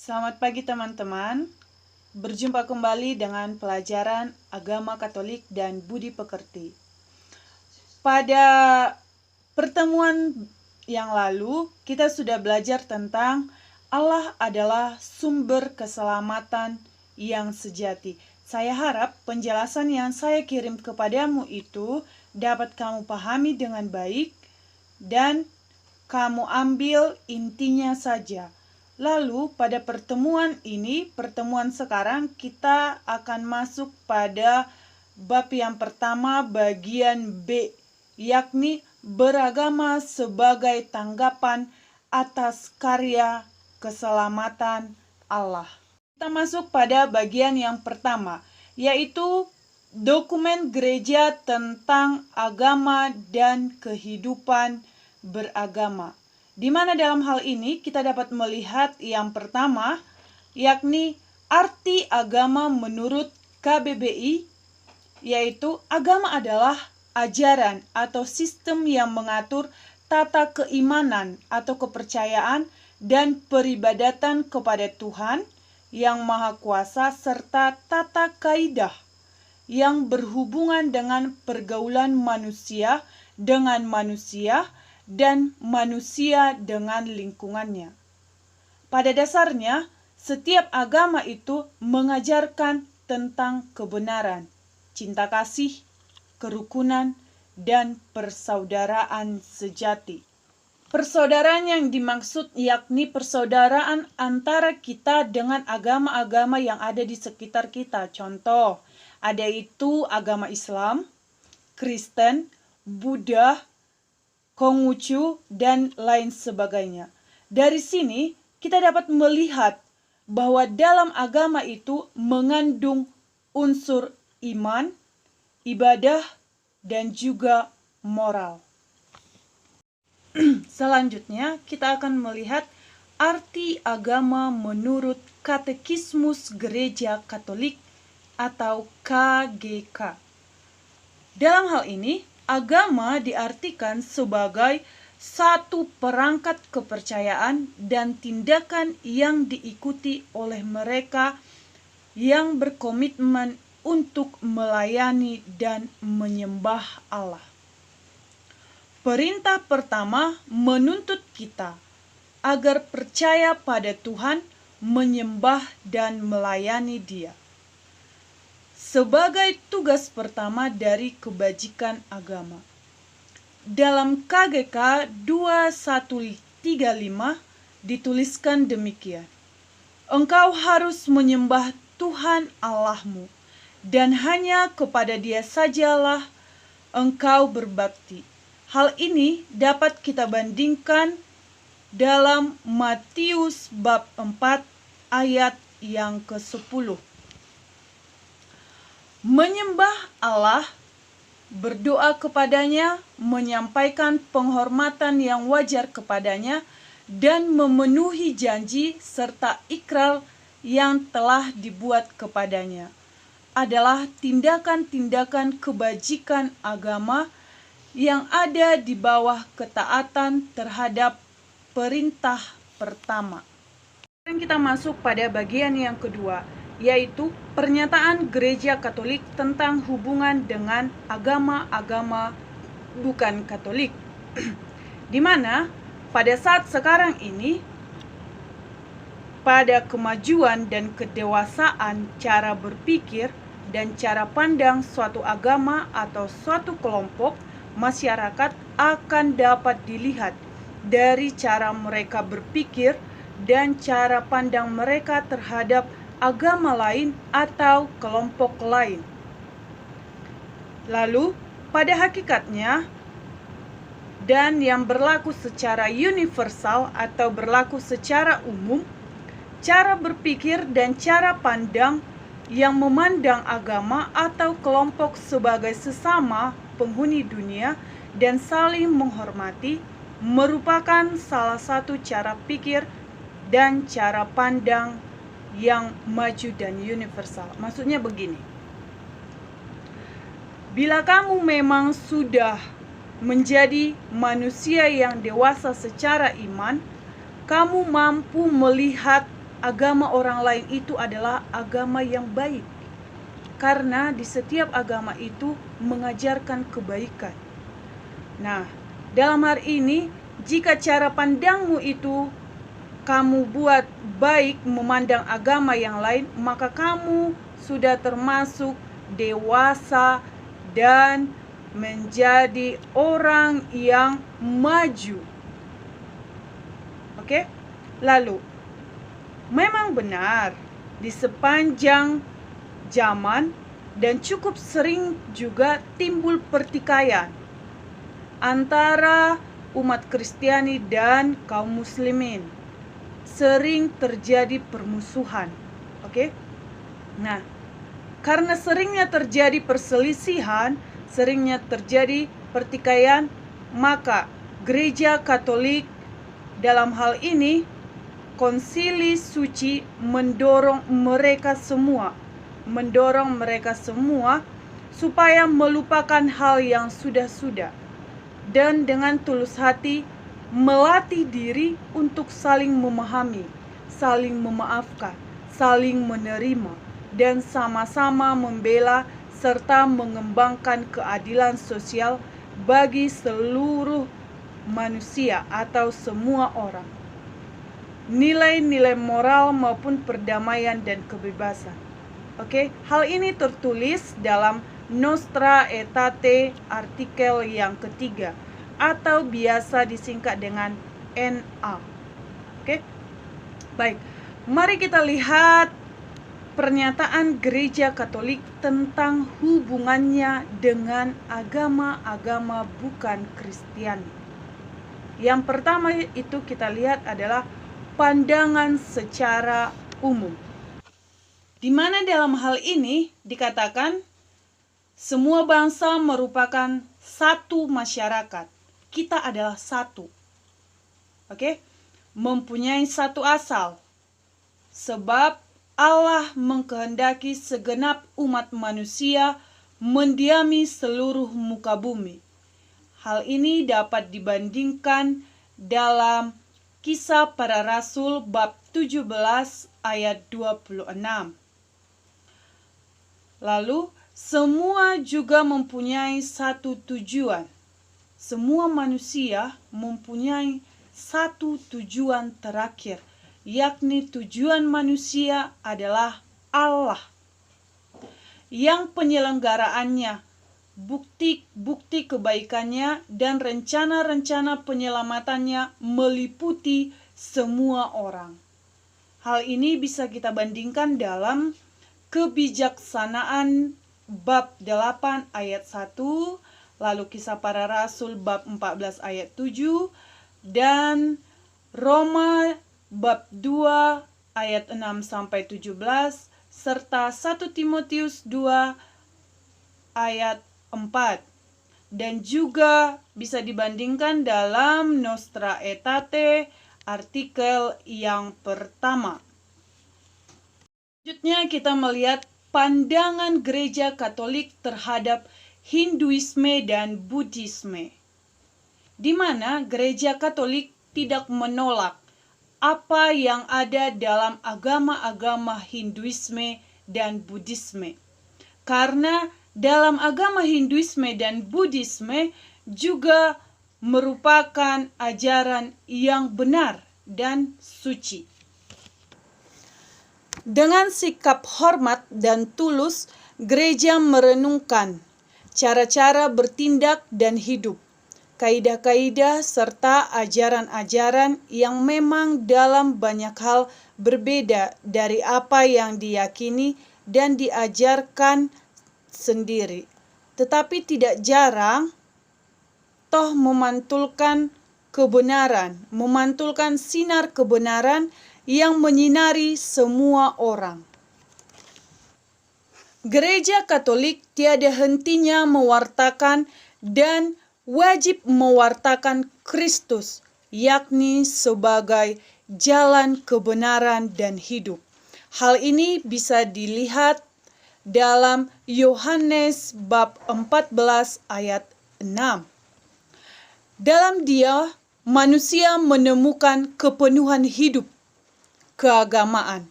Selamat pagi teman-teman. Berjumpa kembali dengan pelajaran agama Katolik dan budi pekerti. Pada pertemuan yang lalu, kita sudah belajar tentang Allah adalah sumber keselamatan yang sejati. Saya harap penjelasan yang saya kirim kepadamu itu dapat kamu pahami dengan baik dan kamu ambil intinya saja. Lalu pada pertemuan sekarang kita akan masuk pada bab yang pertama bagian B, yakni beragama sebagai tanggapan atas karya keselamatan Allah. Kita masuk pada bagian yang pertama, yaitu dokumen gereja tentang agama dan kehidupan beragama. Di mana dalam hal ini kita dapat melihat yang pertama, yakni arti agama menurut KBBI, yaitu agama adalah ajaran atau sistem yang mengatur tata keimanan atau kepercayaan dan peribadatan kepada Tuhan yang Maha Kuasa serta tata kaidah yang berhubungan dengan pergaulan manusia dengan manusia dan manusia dengan lingkungannya. Pada dasarnya, setiap agama itu mengajarkan tentang kebenaran, cinta kasih, kerukunan, dan persaudaraan sejati. Persaudaraan yang dimaksud yakni persaudaraan antara kita dengan agama-agama yang ada di sekitar kita. Contoh, ada itu agama Islam, Kristen, Buddha, Konghucu, dan lain sebagainya. Dari sini kita dapat melihat bahwa dalam agama itu mengandung unsur iman, ibadah, dan juga moral. Selanjutnya kita akan melihat arti agama menurut Katekismus Gereja Katolik atau KGK. Dalam hal ini, agama diartikan sebagai satu perangkat kepercayaan dan tindakan yang diikuti oleh mereka yang berkomitmen untuk melayani dan menyembah Allah. Perintah pertama menuntut kita agar percaya pada Tuhan, menyembah dan melayani Dia sebagai tugas pertama dari kebajikan agama. Dalam KGK 2135 dituliskan demikian: Engkau harus menyembah Tuhan Allahmu, dan hanya kepada Dia sajalah engkau berbakti. Hal ini dapat kita bandingkan dalam Matius bab 4 ayat yang ke-10. Menyembah Allah, berdoa kepadanya, menyampaikan penghormatan yang wajar kepadanya, dan memenuhi janji serta ikrar yang telah dibuat kepadanya adalah tindakan-tindakan kebajikan agama yang ada di bawah ketaatan terhadap perintah pertama. Sekarang kita masuk pada bagian yang kedua, yaitu pernyataan Gereja Katolik tentang hubungan dengan agama-agama bukan Katolik. Di mana pada saat sekarang ini, pada kemajuan dan kedewasaan cara berpikir dan cara pandang suatu agama atau suatu kelompok masyarakat akan dapat dilihat dari cara mereka berpikir dan cara pandang mereka terhadap agama lain atau kelompok lain. Lalu, pada hakikatnya, dan yang berlaku secara universal atau berlaku secara umum, cara berpikir dan cara pandang yang memandang agama atau kelompok sebagai sesama penghuni dunia dan saling menghormati merupakan salah satu cara pikir dan cara pandang yang maju dan universal. Maksudnya begini, bila kamu memang sudah menjadi manusia yang dewasa secara iman, kamu mampu melihat agama orang lain itu adalah agama yang baik. Karena di setiap agama itu mengajarkan kebaikan. Nah, dalam hari ini, jika cara pandangmu itu kamu buat baik memandang agama yang lain, maka kamu sudah termasuk dewasa dan menjadi orang yang maju. Oke? Lalu, memang benar di sepanjang zaman dan cukup sering juga timbul pertikaian antara umat Kristiani dan kaum muslimin. Sering terjadi permusuhan. Oke? Nah, karena seringnya terjadi perselisihan, seringnya terjadi pertikaian, maka Gereja Katolik dalam hal ini Konsili Suci mendorong mereka semua supaya melupakan hal yang sudah-sudah dan dengan tulus hati melatih diri untuk saling memahami, saling memaafkan, saling menerima, dan sama-sama membela serta mengembangkan keadilan sosial bagi seluruh manusia atau semua orang. Nilai-nilai moral maupun perdamaian dan kebebasan. Oke, hal ini tertulis dalam Nostra Aetate artikel yang ketiga atau biasa disingkat dengan NA. Oke? Baik, mari kita lihat pernyataan Gereja Katolik tentang hubungannya dengan agama-agama bukan Kristiani. Yang pertama itu kita lihat adalah pandangan secara umum. Di mana dalam hal ini dikatakan semua bangsa merupakan satu masyarakat. Kita adalah satu. Oke? Mempunyai satu asal. Sebab Allah mengkehendaki segenap umat manusia mendiami seluruh muka bumi. Hal ini dapat dibandingkan dalam Kisah Para Rasul bab 17 ayat 26. Lalu, semua juga mempunyai satu tujuan. Semua manusia mempunyai satu tujuan terakhir, yakni tujuan manusia adalah Allah. Yang penyelenggaraannya, bukti-bukti kebaikannya, dan rencana-rencana penyelamatannya meliputi semua orang. Hal ini bisa kita bandingkan dalam Kebijaksanaan bab 8 ayat 1, lalu Kisah Para Rasul bab 14 ayat 7, dan Roma bab 2 ayat 6 sampai 17, serta 1 Timotius 2 ayat 4. Dan juga bisa dibandingkan dalam Nostra Aetate artikel yang pertama. Selanjutnya kita melihat pandangan Gereja Katolik terhadap Hinduisme dan Buddhisme, di mana Gereja Katolik tidak menolak apa yang ada dalam agama-agama Hinduisme dan Buddhisme. Karena dalam agama Hinduisme dan Buddhisme juga merupakan ajaran yang benar dan suci. Dengan sikap hormat dan tulus, gereja merenungkan cara-cara bertindak dan hidup, kaidah-kaidah serta ajaran-ajaran yang memang dalam banyak hal berbeda dari apa yang diyakini dan diajarkan sendiri. Tetapi tidak jarang toh memantulkan kebenaran, memantulkan sinar kebenaran yang menyinari semua orang. Gereja Katolik tiada hentinya mewartakan dan wajib mewartakan Kristus, yakni sebagai jalan kebenaran dan hidup. Hal ini bisa dilihat dalam Yohanes bab 14 ayat 6. Dalam Dia, manusia menemukan kepenuhan hidup. keagamaan.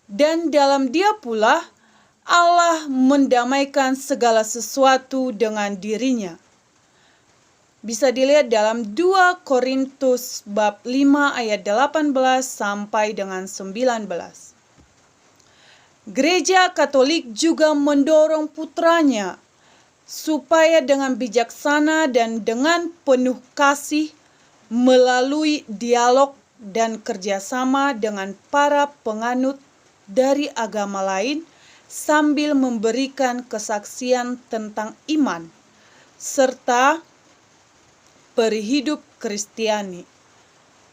Dan dalam Dia pula Allah mendamaikan segala sesuatu dengan dirinya. Bisa dilihat dalam 2 Korintus bab 5 ayat 18 sampai dengan 19. Gereja Katolik juga mendorong putranya supaya dengan bijaksana dan dengan penuh kasih melalui dialog dan kerjasama dengan para penganut dari agama lain sambil memberikan kesaksian tentang iman serta perihidup Kristiani,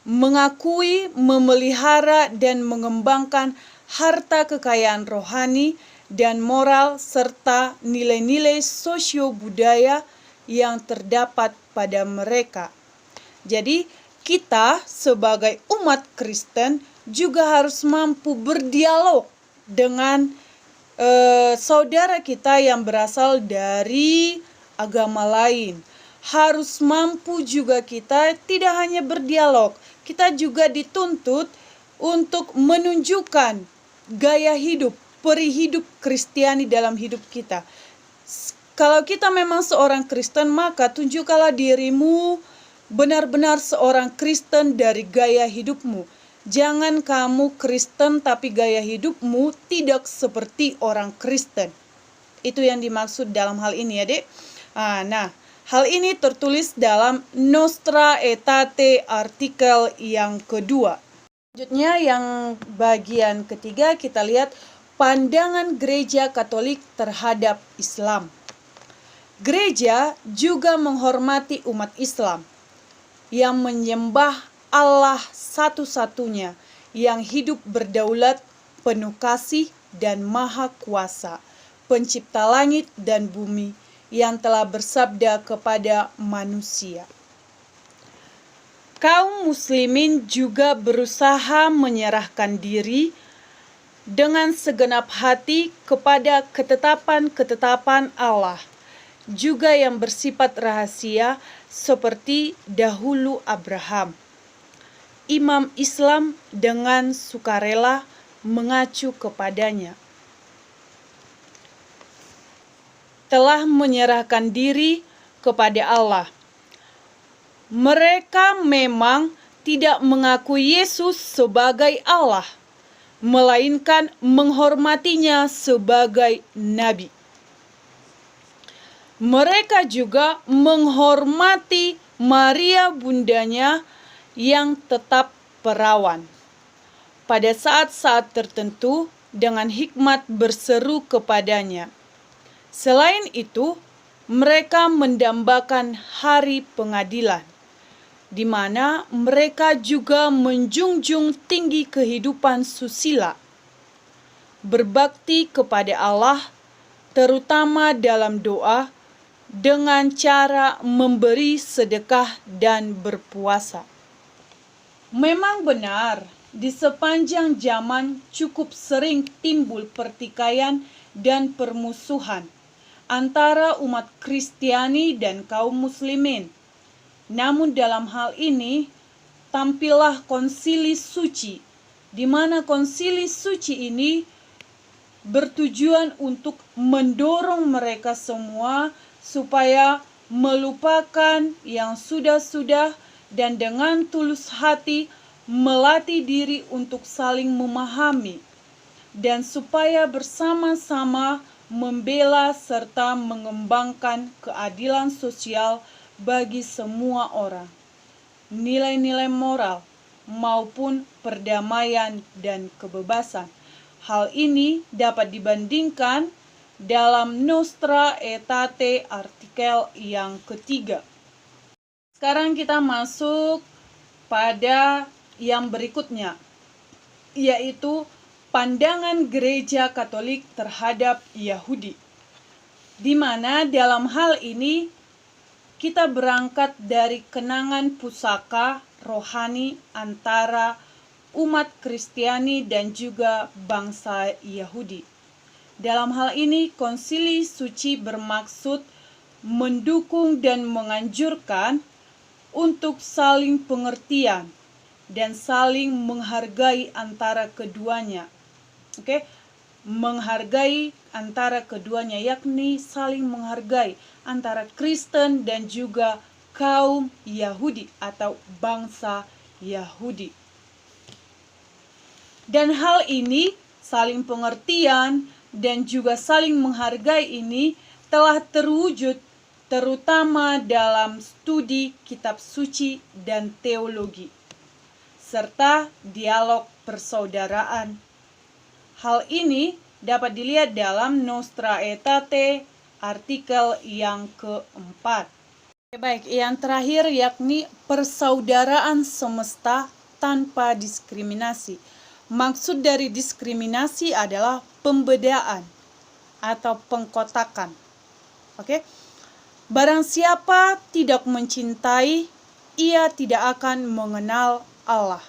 mengakui, memelihara, dan mengembangkan harta kekayaan rohani dan moral serta nilai-nilai sosio-budaya yang terdapat pada mereka. Jadi, kita sebagai umat Kristen juga harus mampu berdialog dengan saudara kita yang berasal dari agama lain. Harus mampu juga kita tidak hanya berdialog, kita juga dituntut untuk menunjukkan gaya hidup, perihidup Kristiani dalam hidup kita. Kalau kita memang seorang Kristen, maka tunjukkanlah dirimu benar-benar seorang Kristen dari gaya hidupmu. Jangan kamu Kristen tapi gaya hidupmu tidak seperti orang Kristen. Itu yang dimaksud dalam hal ini ya, Dek. Nah, hal ini tertulis dalam Nostra Aetate artikel yang kedua. Selanjutnya yang bagian ketiga kita lihat pandangan Gereja Katolik terhadap Islam. Gereja juga menghormati umat Islam yang menyembah Allah satu-satunya yang hidup berdaulat, penuh kasih dan maha kuasa, pencipta langit dan bumi, yang telah bersabda kepada manusia. Kaum muslimin juga berusaha menyerahkan diri dengan segenap hati kepada ketetapan-ketetapan Allah, juga yang bersifat rahasia seperti dahulu Abraham. Imam Islam dengan sukarela mengacu kepadanya. Telah menyerahkan diri kepada Allah. Mereka memang tidak mengakui Yesus sebagai Allah, melainkan menghormatinya sebagai nabi. Mereka juga menghormati Maria bundanya yang tetap perawan. Pada saat-saat tertentu dengan hikmat berseru kepadanya. Selain itu, mereka mendambakan hari pengadilan, di mana mereka juga menjunjung tinggi kehidupan susila, berbakti kepada Allah, terutama dalam doa, dengan cara memberi sedekah dan berpuasa. Memang benar, di sepanjang zaman cukup sering timbul pertikaian dan permusuhan antara umat Kristiani dan kaum muslimin. Namun dalam hal ini, tampillah konsili suci, di mana konsili suci ini bertujuan untuk mendorong mereka semua supaya melupakan yang sudah-sudah dan dengan tulus hati melatih diri untuk saling memahami dan supaya bersama-sama membela serta mengembangkan keadilan sosial bagi semua orang, nilai-nilai moral maupun perdamaian dan kebebasan. Hal ini dapat dibandingkan dalam Nostra Aetate artikel yang ketiga. Sekarang kita masuk pada yang berikutnya, yaitu pandangan Gereja Katolik terhadap Yahudi, di mana dalam hal ini kita berangkat dari kenangan pusaka rohani antara umat Kristiani dan juga bangsa Yahudi. Dalam hal ini, konsili suci bermaksud mendukung dan menganjurkan untuk saling pengertian dan saling menghargai antara keduanya. Oke, menghargai antara keduanya, yakni saling menghargai antara Kristen dan juga kaum Yahudi atau bangsa Yahudi. Dan hal ini, saling pengertian dan juga saling menghargai ini telah terwujud terutama dalam studi kitab suci dan teologi, serta dialog persaudaraan. Hal ini dapat dilihat dalam Nostra Aetate artikel yang keempat. Baik, yang terakhir yakni persaudaraan semesta tanpa diskriminasi. Maksud dari diskriminasi adalah pembedaan atau pengkotakan. Oke? Barang siapa tidak mencintai, ia tidak akan mengenal Allah.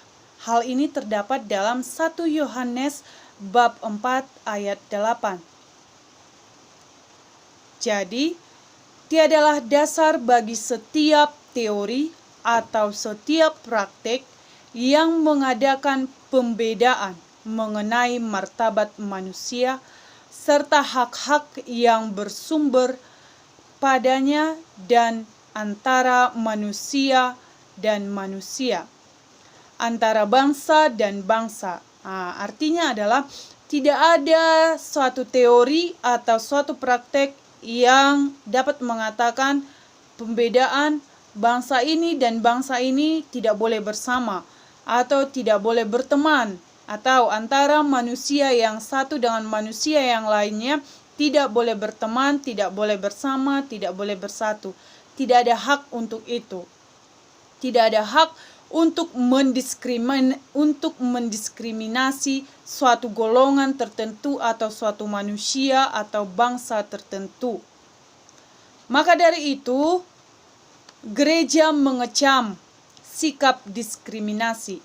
Hal ini terdapat dalam 1 Yohanes bab 4 ayat 8. Jadi, tiadalah dasar bagi setiap teori atau setiap praktek yang mengadakan pembedaan mengenai martabat manusia serta hak-hak yang bersumber padanya dan antara manusia dan manusia, antara bangsa dan bangsa. Artinya adalah tidak ada suatu teori atau suatu praktek yang dapat mengatakan pembedaan bangsa ini dan bangsa ini tidak boleh bersama atau tidak boleh berteman, atau antara manusia yang satu dengan manusia yang lainnya tidak boleh berteman, tidak boleh bersama, tidak boleh bersatu. Tidak ada hak untuk itu. Tidak ada hak untuk mendiskriminasi suatu golongan tertentu atau suatu manusia atau bangsa tertentu. Maka dari itu, gereja mengecam sikap diskriminasi.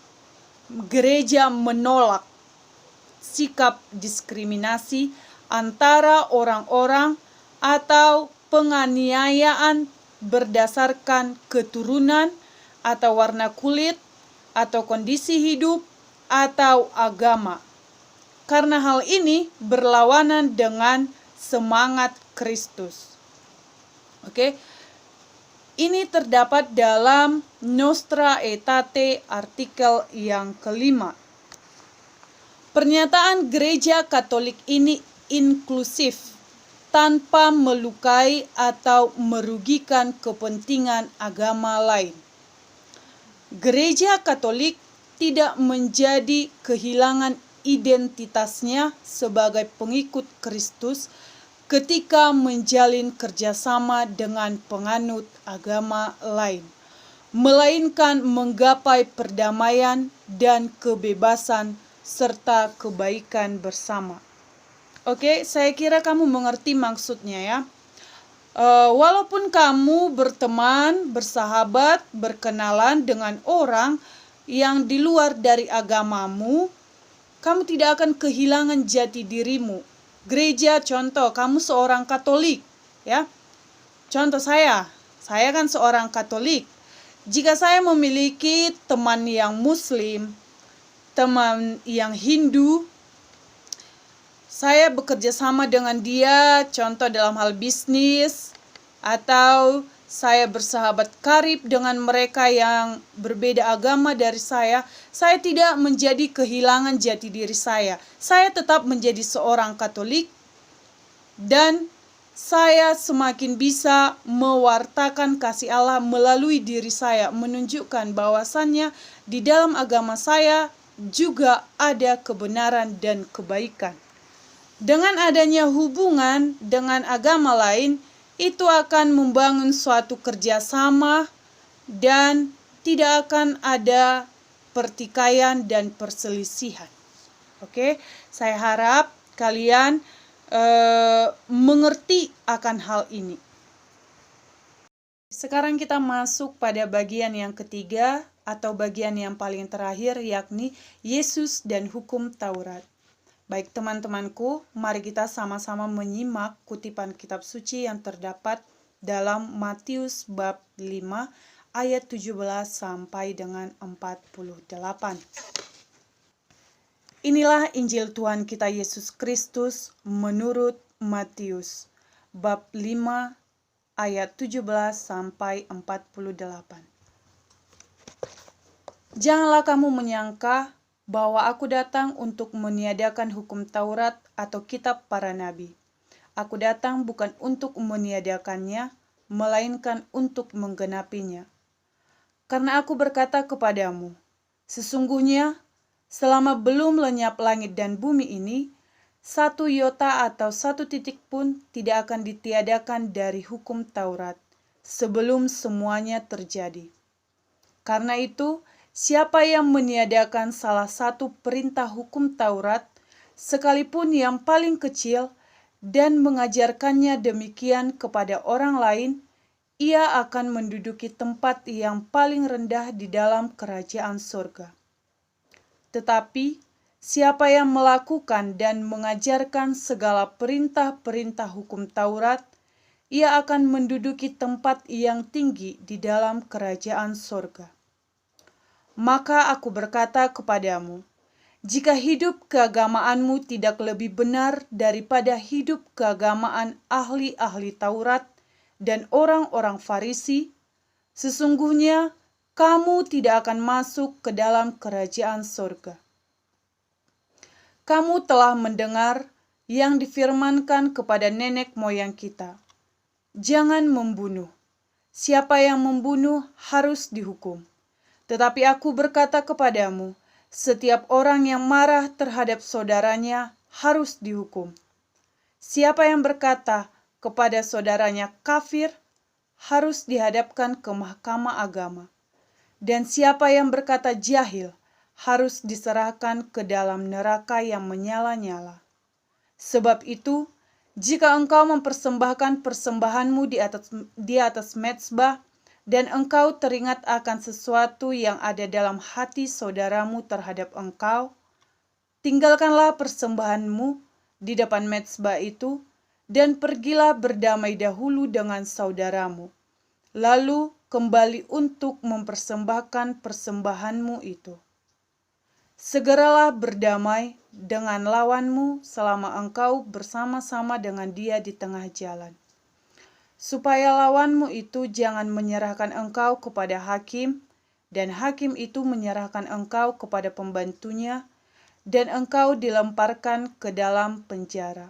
Gereja menolak sikap diskriminasi antara orang-orang atau penganiayaan berdasarkan keturunan atau warna kulit atau kondisi hidup atau agama. Karena hal ini berlawanan dengan semangat Kristus. Oke. Ini terdapat dalam Nostra Aetate artikel yang kelima. Pernyataan gereja Katolik ini inklusif, tanpa melukai atau merugikan kepentingan agama lain. Gereja Katolik tidak menjadi kehilangan identitasnya sebagai pengikut Kristus ketika menjalin kerjasama dengan penganut agama lain, melainkan menggapai perdamaian dan kebebasan serta kebaikan bersama. Oke, saya kira kamu mengerti maksudnya ya. Walaupun kamu berteman, bersahabat, berkenalan dengan orang yang di luar dari agamamu, kamu tidak akan kehilangan jati dirimu. Gereja, contoh, kamu seorang Katolik, ya. Contoh saya kan seorang Katolik. Jika saya memiliki teman yang Muslim, teman yang Hindu, saya bekerja sama dengan dia, contoh dalam hal bisnis, atau saya bersahabat karib dengan mereka yang berbeda agama dari saya tidak menjadi kehilangan jati diri saya. Saya tetap menjadi seorang Katolik dan saya semakin bisa mewartakan kasih Allah melalui diri saya, menunjukkan bahwasannya di dalam agama saya juga ada kebenaran dan kebaikan. Dengan adanya hubungan dengan agama lain, itu akan membangun suatu kerjasama dan tidak akan ada pertikaian dan perselisihan. Oke, saya harap kalian mengerti akan hal ini. Sekarang kita masuk pada bagian yang ketiga atau bagian yang paling terakhir, yakni Yesus dan hukum Taurat. Baik teman-temanku, mari kita sama-sama menyimak kutipan kitab suci yang terdapat dalam Matius bab 5 ayat 17 sampai dengan 48. Inilah Injil Tuhan kita Yesus Kristus menurut Matius bab 5 ayat 17 sampai 48. Janganlah kamu menyangka bahwa aku datang untuk meniadakan hukum Taurat atau kitab para nabi. Aku datang bukan untuk meniadakannya, melainkan untuk menggenapinya. Karena aku berkata kepadamu, sesungguhnya selama belum lenyap langit dan bumi ini, satu iota atau satu titik pun tidak akan ditiadakan dari hukum Taurat sebelum semuanya terjadi. Karena itu, siapa yang meniadakan salah satu perintah hukum Taurat, sekalipun yang paling kecil, dan mengajarkannya demikian kepada orang lain, ia akan menduduki tempat yang paling rendah di dalam kerajaan surga. Tetapi, siapa yang melakukan dan mengajarkan segala perintah-perintah hukum Taurat, ia akan menduduki tempat yang tinggi di dalam kerajaan surga. Maka aku berkata kepadamu, jika hidup keagamaanmu tidak lebih benar daripada hidup keagamaan ahli-ahli Taurat dan orang-orang Farisi, sesungguhnya kamu tidak akan masuk ke dalam kerajaan surga. Kamu telah mendengar yang difirmankan kepada nenek moyang kita, jangan membunuh. Siapa yang membunuh harus dihukum. Tetapi aku berkata kepadamu, setiap orang yang marah terhadap saudaranya harus dihukum. Siapa yang berkata kepada saudaranya kafir, harus dihadapkan ke mahkamah agama. Dan siapa yang berkata jahil, harus diserahkan ke dalam neraka yang menyala-nyala. Sebab itu, jika engkau mempersembahkan persembahanmu di atas mezbah, dan engkau teringat akan sesuatu yang ada dalam hati saudaramu terhadap engkau, tinggalkanlah persembahanmu di depan mezbah itu, dan pergilah berdamai dahulu dengan saudaramu. Lalu kembali untuk mempersembahkan persembahanmu itu. Segeralah berdamai dengan lawanmu selama engkau bersama-sama dengan dia di tengah jalan. Supaya lawanmu itu jangan menyerahkan engkau kepada hakim, dan hakim itu menyerahkan engkau kepada pembantunya, dan engkau dilemparkan ke dalam penjara.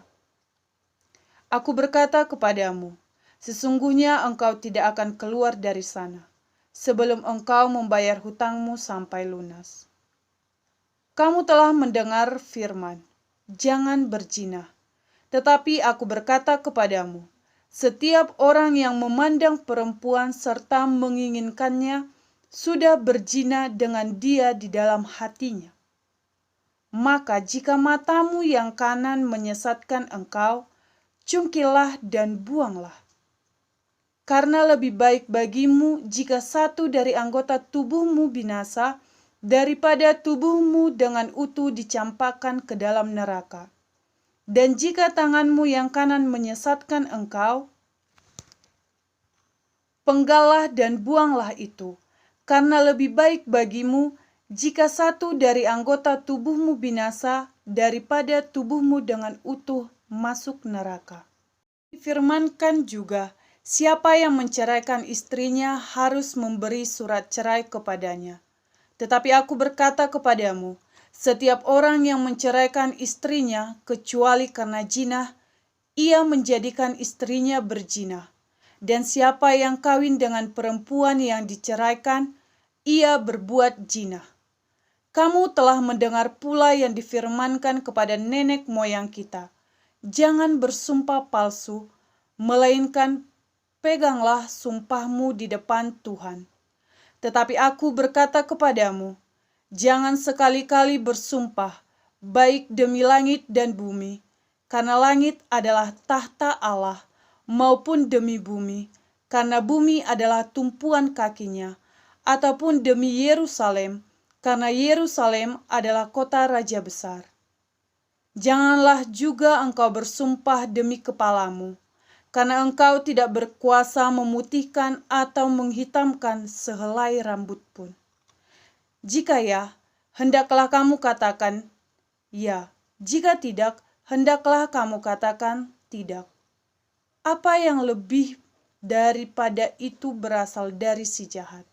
Aku berkata kepadamu, sesungguhnya engkau tidak akan keluar dari sana, sebelum engkau membayar hutangmu sampai lunas. Kamu telah mendengar firman, jangan berzina. Tetapi aku berkata kepadamu, setiap orang yang memandang perempuan serta menginginkannya sudah berzina dengan dia di dalam hatinya. Maka jika matamu yang kanan menyesatkan engkau, cungkilah dan buanglah. Karena lebih baik bagimu jika satu dari anggota tubuhmu binasa, daripada tubuhmu dengan utuh dicampakkan ke dalam neraka. Dan jika tanganmu yang kanan menyesatkan engkau, penggallah dan buanglah itu, karena lebih baik bagimu jika satu dari anggota tubuhmu binasa daripada tubuhmu dengan utuh masuk neraka. Difirmankan juga, siapa yang menceraikan istrinya harus memberi surat cerai kepadanya. Tetapi aku berkata kepadamu, setiap orang yang menceraikan istrinya kecuali karena zina, ia menjadikan istrinya berzina. Dan siapa yang kawin dengan perempuan yang diceraikan, ia berbuat zina. Kamu telah mendengar pula yang difirmankan kepada nenek moyang kita, jangan bersumpah palsu, melainkan peganglah sumpahmu di depan Tuhan. Tetapi aku berkata kepadamu, jangan sekali-kali bersumpah, baik demi langit dan bumi, karena langit adalah tahta Allah, maupun demi bumi, karena bumi adalah tumpuan kakinya, ataupun demi Yerusalem, karena Yerusalem adalah kota raja besar. Janganlah juga engkau bersumpah demi kepalamu, karena engkau tidak berkuasa memutihkan atau menghitamkan sehelai rambut pun. Jika ya, hendaklah kamu katakan ya, jika tidak, hendaklah kamu katakan tidak. Apa yang lebih daripada itu berasal dari si jahat.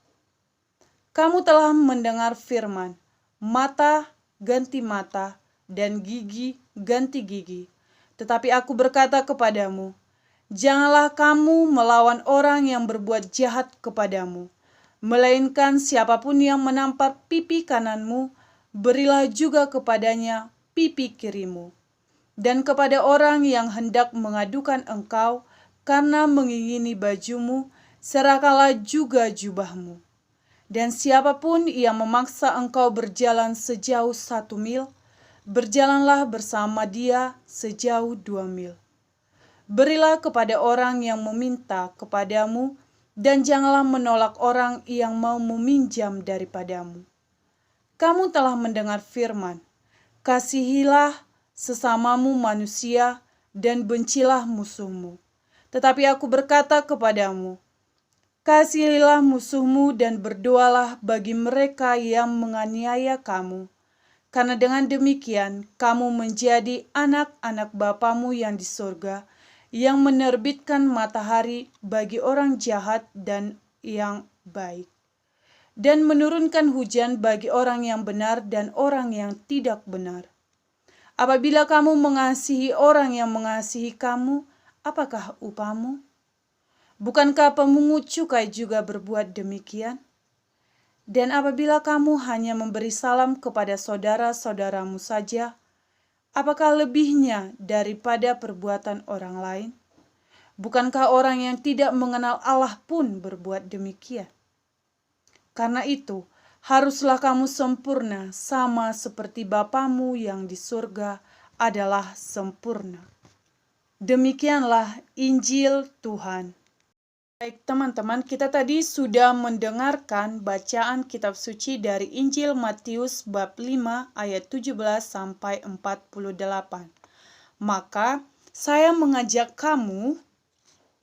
Kamu telah mendengar firman, mata ganti mata, dan gigi ganti gigi. Tetapi aku berkata kepadamu, janganlah kamu melawan orang yang berbuat jahat kepadamu, melainkan siapapun yang menampar pipi kananmu, berilah juga kepadanya pipi kirimu. Dan kepada orang yang hendak mengadukan engkau karena mengingini bajumu, serahkanlah juga jubahmu. Dan siapapun yang memaksa engkau berjalan sejauh 1 mil, berjalanlah bersama dia sejauh 2 mil. Berilah kepada orang yang meminta kepadamu, dan janganlah menolak orang yang mau meminjam daripadamu. Kamu telah mendengar firman, kasihilah sesamamu manusia dan bencilah musuhmu. Tetapi aku berkata kepadamu, kasihilah musuhmu dan berdoalah bagi mereka yang menganiaya kamu. Karena dengan demikian kamu menjadi anak-anak Bapamu yang di surga, yang menerbitkan matahari bagi orang jahat dan yang baik, dan menurunkan hujan bagi orang yang benar dan orang yang tidak benar. Apabila kamu mengasihi orang yang mengasihi kamu, apakah upahmu? Bukankah pemungut cukai juga berbuat demikian? Dan apabila kamu hanya memberi salam kepada saudara-saudaramu saja, apakah lebihnya daripada perbuatan orang lain? Bukankah orang yang tidak mengenal Allah pun berbuat demikian? Karena itu, haruslah kamu sempurna sama seperti Bapamu yang di surga adalah sempurna. Demikianlah Injil Tuhan. Baik teman-teman, kita tadi sudah mendengarkan bacaan kitab suci dari Injil Matius bab 5 ayat 17 sampai 48. Maka saya mengajak kamu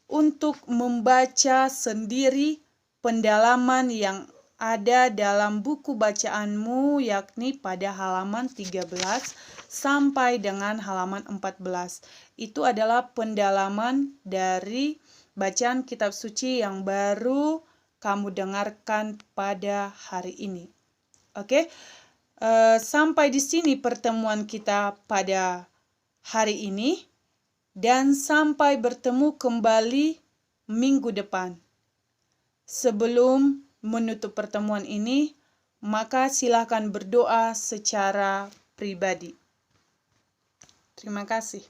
untuk membaca sendiri pendalaman yang ada dalam buku bacaanmu, yakni pada halaman 13 sampai dengan halaman 14. Itu adalah pendalaman dari bacaan kitab suci yang baru kamu dengarkan pada hari ini. Oke, sampai di sini pertemuan kita pada hari ini, dan sampai bertemu kembali minggu depan. Sebelum menutup pertemuan ini, maka silakan berdoa secara pribadi. Terima kasih.